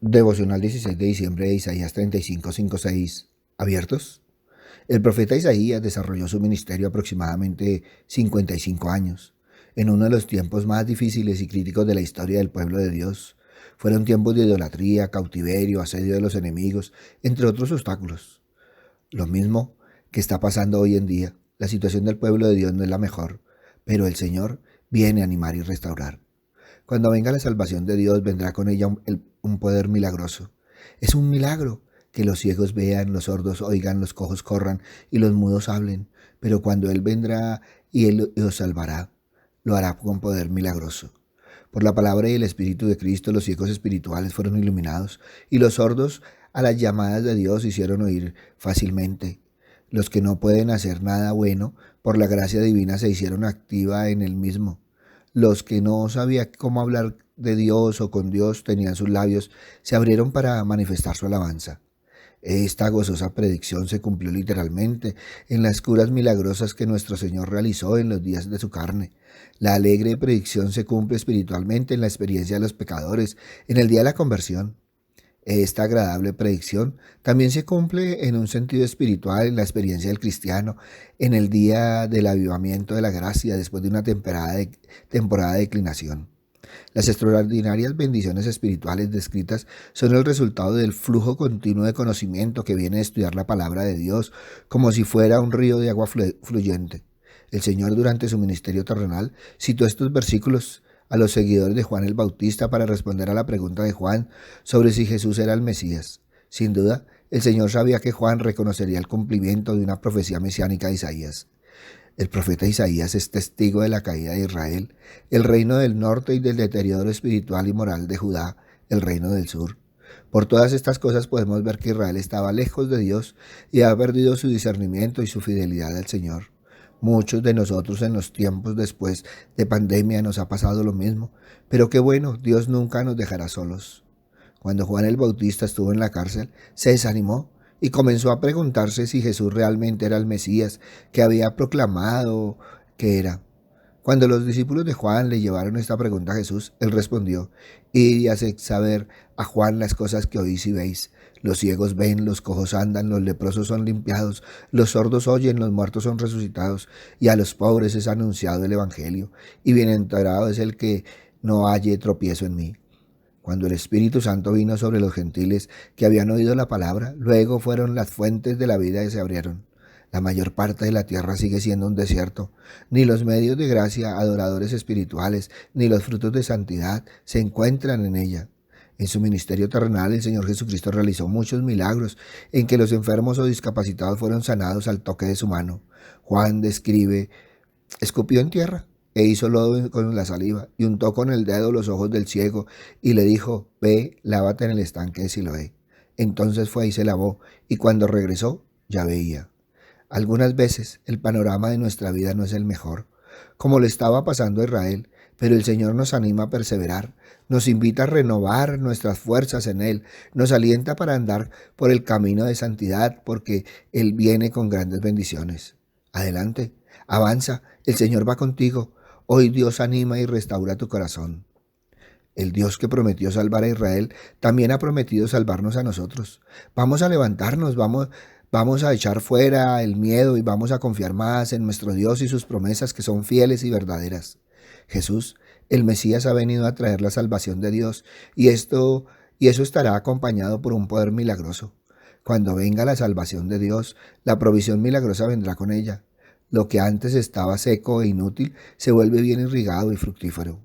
Devocional 16 de diciembre de Isaías 35, 5, 6. ¿Abiertos? El profeta Isaías desarrolló su ministerio aproximadamente 55 años, en uno de los tiempos más difíciles y críticos de la historia del pueblo de Dios. Fueron tiempos de idolatría, cautiverio, asedio de los enemigos, entre otros obstáculos. Lo mismo que está pasando hoy en día. La situación del pueblo de Dios no es la mejor, pero el Señor viene a animar y restaurar. Cuando venga la salvación de Dios, vendrá con ella un poder milagroso. Es un milagro que los ciegos vean, los sordos oigan, los cojos corran y los mudos hablen. Pero cuando Él vendrá y Él los salvará, lo hará con poder milagroso. Por la palabra y el Espíritu de Cristo, los ciegos espirituales fueron iluminados y los sordos a las llamadas de Dios hicieron oír fácilmente. Los que no pueden hacer nada bueno, por la gracia divina se hicieron activa en el mismo. Los que no sabían cómo hablar de Dios o con Dios tenían sus labios, se abrieron para manifestar su alabanza. Esta gozosa predicción se cumplió literalmente en las curas milagrosas que nuestro Señor realizó en los días de su carne. La alegre predicción se cumple espiritualmente en la experiencia de los pecadores, en el día de la conversión. Esta agradable predicción también se cumple en un sentido espiritual en la experiencia del cristiano, en el día del avivamiento de la gracia después de una temporada de declinación. Las extraordinarias bendiciones espirituales descritas son el resultado del flujo continuo de conocimiento que viene de estudiar la palabra de Dios como si fuera un río de agua fluyente. El Señor durante su ministerio terrenal citó estos versículos a los seguidores de Juan el Bautista para responder a la pregunta de Juan sobre si Jesús era el Mesías. Sin duda, el Señor sabía que Juan reconocería el cumplimiento de una profecía mesiánica de Isaías. El profeta Isaías es testigo de la caída de Israel, el reino del norte y del deterioro espiritual y moral de Judá, el reino del sur. Por todas estas cosas podemos ver que Israel estaba lejos de Dios y ha perdido su discernimiento y su fidelidad al Señor. Muchos de nosotros en los tiempos después de pandemia nos ha pasado lo mismo, pero qué bueno, Dios nunca nos dejará solos. Cuando Juan el Bautista estuvo en la cárcel, se desanimó y comenzó a preguntarse si Jesús realmente era el Mesías que había proclamado que era. Cuando los discípulos de Juan le llevaron esta pregunta a Jesús, él respondió: id y haced saber a Juan las cosas que oís y veis. Los ciegos ven, los cojos andan, los leprosos son limpiados, los sordos oyen, los muertos son resucitados, y a los pobres es anunciado el Evangelio, y bienaventurado es el que no halle tropiezo en mí. Cuando el Espíritu Santo vino sobre los gentiles que habían oído la palabra, luego fueron las fuentes de la vida que se abrieron. La mayor parte de la tierra sigue siendo un desierto. Ni los medios de gracia, adoradores espirituales, ni los frutos de santidad se encuentran en ella. En su ministerio terrenal, el Señor Jesucristo realizó muchos milagros en que los enfermos o discapacitados fueron sanados al toque de su mano. Juan describe: escupió en tierra e hizo lodo con la saliva, y untó con el dedo los ojos del ciego, y le dijo: ve, lávate en el estanque de Siloé. Entonces fue y se lavó, y cuando regresó, ya veía. Algunas veces el panorama de nuestra vida no es el mejor, como le estaba pasando a Israel, pero el Señor nos anima a perseverar, nos invita a renovar nuestras fuerzas en Él, nos alienta para andar por el camino de santidad, porque Él viene con grandes bendiciones. Adelante, avanza, el Señor va contigo. Hoy Dios anima y restaura tu corazón. El Dios que prometió salvar a Israel también ha prometido salvarnos a nosotros. Vamos a levantarnos, vamos a echar fuera el miedo y vamos a confiar más en nuestro Dios y sus promesas que son fieles y verdaderas. Jesús, el Mesías, ha venido a traer la salvación de Dios y eso estará acompañado por un poder milagroso. Cuando venga la salvación de Dios, la provisión milagrosa vendrá con ella. Lo que antes estaba seco e inútil se vuelve bien irrigado y fructífero.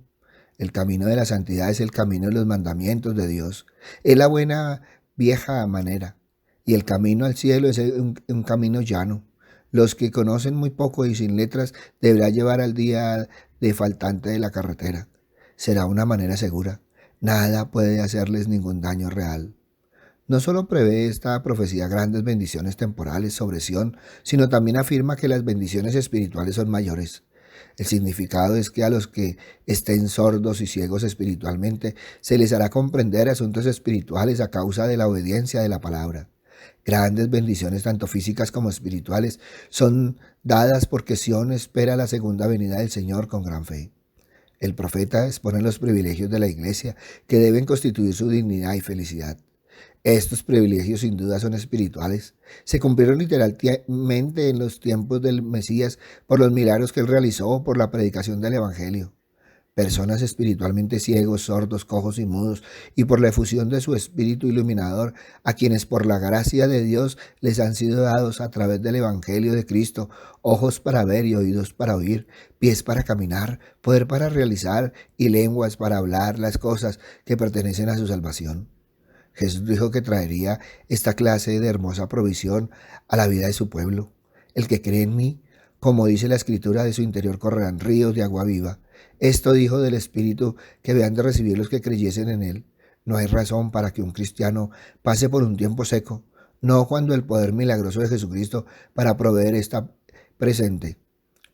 El camino de la santidad es el camino de los mandamientos de Dios. Es la buena vieja manera. Y el camino al cielo es un camino llano. Los que conocen muy poco y sin letras deberá llevar al día de faltante de la carretera. Será una manera segura. Nada puede hacerles ningún daño real. No solo prevé esta profecía grandes bendiciones temporales sobre Sión, sino también afirma que las bendiciones espirituales son mayores. El significado es que a los que estén sordos y ciegos espiritualmente se les hará comprender asuntos espirituales a causa de la obediencia de la palabra. Grandes bendiciones, tanto físicas como espirituales, son dadas porque Sión espera la segunda venida del Señor con gran fe. El profeta expone los privilegios de la iglesia que deben constituir su dignidad y felicidad. Estos privilegios sin duda son espirituales. Se cumplieron literalmente en los tiempos del Mesías por los milagros que él realizó por la predicación del Evangelio. Personas espiritualmente ciegos, sordos, cojos y mudos, y por la efusión de su espíritu iluminador, a quienes por la gracia de Dios les han sido dados a través del Evangelio de Cristo, ojos para ver y oídos para oír, pies para caminar, poder para realizar y lenguas para hablar las cosas que pertenecen a su salvación. Jesús dijo que traería esta clase de hermosa provisión a la vida de su pueblo. El que cree en mí, como dice la Escritura, de su interior correrán ríos de agua viva. Esto dijo del Espíritu que habían de recibir los que creyesen en él. No hay razón para que un cristiano pase por un tiempo seco, no cuando el poder milagroso de Jesucristo para proveer está presente.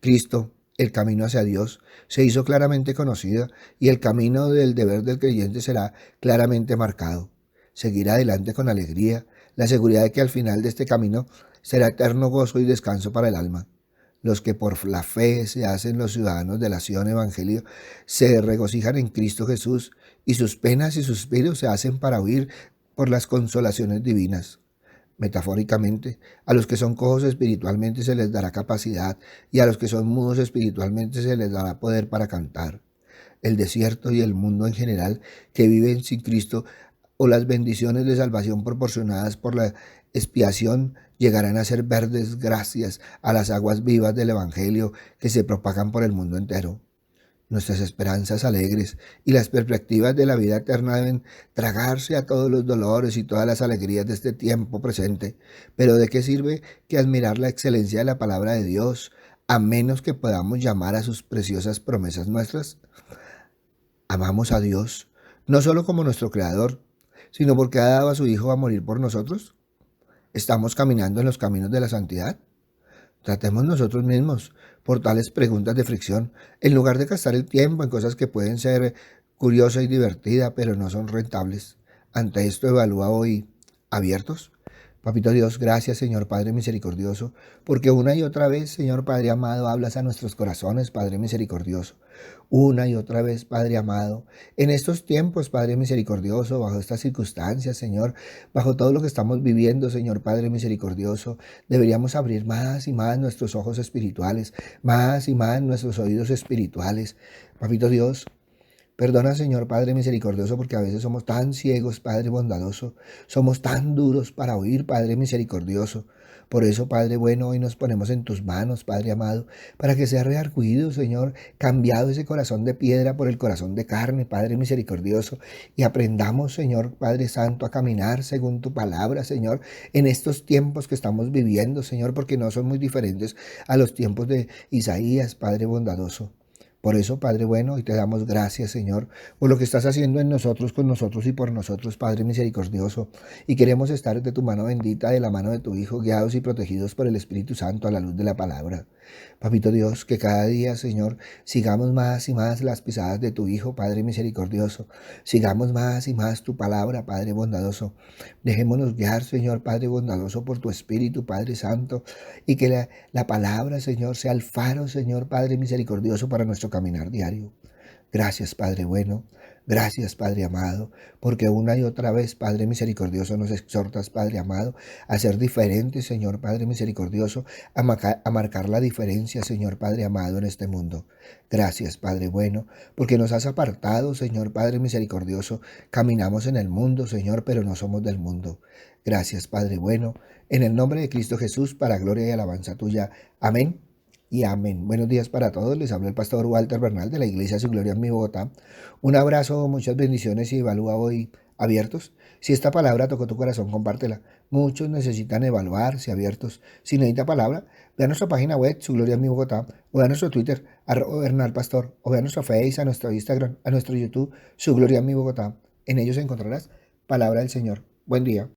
Cristo, el camino hacia Dios, se hizo claramente conocido y el camino del deber del creyente será claramente marcado. Seguir adelante con alegría, la seguridad de que al final de este camino será eterno gozo y descanso para el alma. Los que por la fe se hacen los ciudadanos de la Sion Evangelio se regocijan en Cristo Jesús y sus penas y suspiros se hacen para huir por las consolaciones divinas. Metafóricamente, a los que son cojos espiritualmente se les dará capacidad y a los que son mudos espiritualmente se les dará poder para cantar. El desierto y el mundo en general que viven sin Cristo o las bendiciones de salvación proporcionadas por la expiación llegarán a ser verdes gracias a las aguas vivas del Evangelio que se propagan por el mundo entero. Nuestras esperanzas alegres y las perspectivas de la vida eterna deben tragarse a todos los dolores y todas las alegrías de este tiempo presente. Pero ¿de qué sirve que admirar la excelencia de la palabra de Dios a menos que podamos llamar a sus preciosas promesas nuestras? Amamos a Dios, no solo como nuestro Creador, sino porque ha dado a su Hijo a morir por nosotros. ¿Estamos caminando en los caminos de la santidad? Tratemos nosotros mismos por tales preguntas de fricción, en lugar de gastar el tiempo en cosas que pueden ser curiosas y divertidas, pero no son rentables. Ante esto evalúa hoy, ¿abiertos? Papito Dios, gracias Señor Padre misericordioso, porque una y otra vez, Señor Padre amado, hablas a nuestros corazones, Padre misericordioso. Una y otra vez, Padre amado, en estos tiempos, Padre misericordioso, bajo estas circunstancias, Señor, bajo todo lo que estamos viviendo, Señor Padre misericordioso, deberíamos abrir más y más nuestros ojos espirituales, más y más nuestros oídos espirituales. Papito Dios, perdona, Señor Padre misericordioso, porque a veces somos tan ciegos, Padre bondadoso, somos tan duros para oír, Padre misericordioso. Por eso, Padre bueno, hoy nos ponemos en tus manos, Padre amado, para que sea redarguido, Señor, cambiado ese corazón de piedra por el corazón de carne, Padre misericordioso, y aprendamos, Señor Padre Santo, a caminar según tu palabra, Señor, en estos tiempos que estamos viviendo, Señor, porque no son muy diferentes a los tiempos de Isaías, Padre bondadoso. Por eso, Padre bueno, hoy te damos gracias, Señor, por lo que estás haciendo en nosotros, con nosotros y por nosotros, Padre misericordioso. Y queremos estar de tu mano bendita, de la mano de tu Hijo, guiados y protegidos por el Espíritu Santo a la luz de la palabra. Papito Dios, que cada día, Señor, sigamos más y más las pisadas de tu Hijo, Padre misericordioso. Sigamos más y más tu palabra, Padre bondadoso. Dejémonos guiar, Señor, Padre bondadoso, por tu Espíritu, Padre Santo, y que la palabra, Señor, sea el faro, Señor, Padre misericordioso, para nuestro caminar diario. Gracias, Padre bueno. Gracias, Padre amado, porque una y otra vez, Padre misericordioso, nos exhortas, Padre amado, a ser diferentes, Señor Padre misericordioso, a marcar la diferencia, Señor Padre amado, en este mundo. Gracias, Padre bueno, porque nos has apartado, Señor Padre misericordioso. Caminamos en el mundo, Señor, pero no somos del mundo. Gracias, Padre bueno, en el nombre de Cristo Jesús, para gloria y alabanza tuya. Amén. Y amén. Buenos días para todos. Les habla el pastor Walter Bernal de la Iglesia Su Gloria en mi Bogotá. Un abrazo, muchas bendiciones y evalúa hoy abiertos. Si esta palabra tocó tu corazón, compártela. Muchos necesitan evaluarse abiertos. Si necesita palabra, ve a nuestra página web, Su Gloria en mi Bogotá, o ve a nuestro Twitter, @bernalpastor, o ve a nuestro Face, a nuestro Instagram, a nuestro YouTube, Su Gloria en mi Bogotá. En ellos encontrarás palabra del Señor. Buen día.